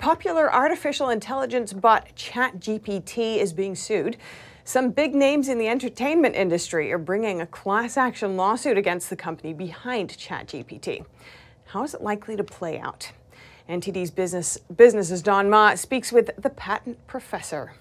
Popular artificial intelligence bot ChatGPT is being sued. Some big names in the entertainment industry are bringing a class action lawsuit against the company behind ChatGPT. How is it likely to play out? NTD's Business's Don Ma speaks with the patent professor.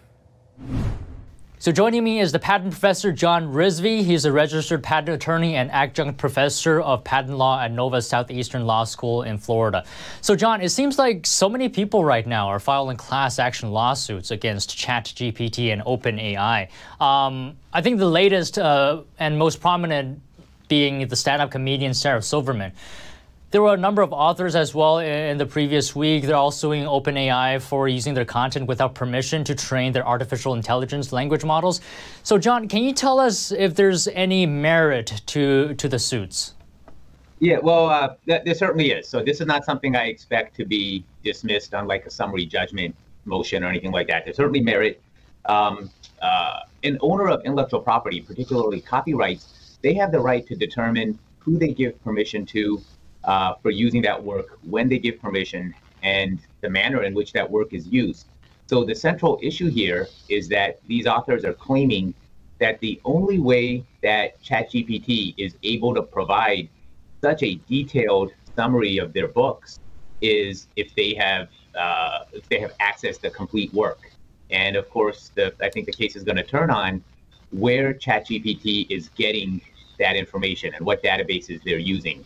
So joining me is the patent professor, John Rizvi. He's a registered patent attorney and adjunct professor of patent law at Nova Southeastern Law School in Florida. So John, it seems like so many people right now are filing class action lawsuits against ChatGPT and OpenAI. I think the latest and most prominent being the stand-up comedian Sarah Silverman. There were a number of authors as well in the previous week. They're all suing OpenAI for using their content without permission to train their artificial intelligence language models. So John, can you tell us if there's any merit to the suits? Yeah, well, there certainly is. So this is not something I expect to be dismissed on like a summary judgment motion or anything like that. There's certainly merit. An owner of intellectual property, particularly copyrights, they have the right to determine who they give permission to for using that work, when they give permission, and the manner in which that work is used. So the central issue here is that these authors are claiming that the only way that ChatGPT is able to provide such a detailed summary of their books is if they have access to complete work. And of course, I think the case is going to turn on where ChatGPT is getting that information and what databases they're using.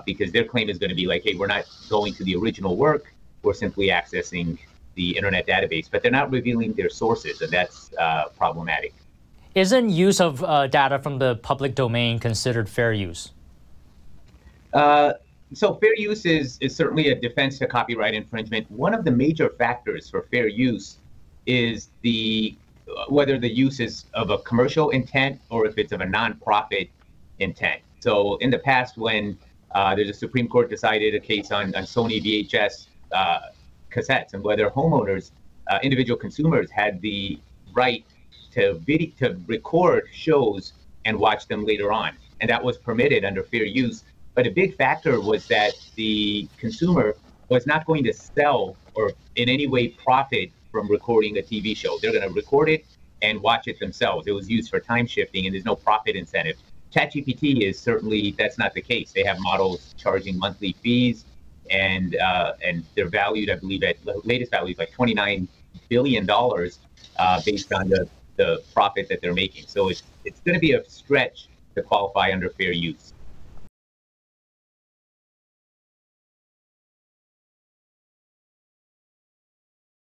Because their claim is going to be like, hey, we're not going to the original work, we're simply accessing the internet database, but they're not revealing their sources, and that's problematic. Isn't use of data from the public domain considered fair use? So fair use is certainly a defense to copyright infringement. One of the major factors for fair use is whether the use is of a commercial intent or if it's of a nonprofit intent. So in the past, when there's a Supreme Court decided a case on Sony VHS cassettes and whether homeowners, individual consumers, had the right to record shows and watch them later on. And that was permitted under fair use. But a big factor was that the consumer was not going to sell or in any way profit from recording a TV show. They're going to record it and watch it themselves. It was used for time shifting and there's no profit incentive. ChatGPT is certainly, that's not the case. They have models charging monthly fees, and they're valued, I believe, at the latest value is like $29 billion based on the profit that they're making. So it's going to be a stretch to qualify under fair use.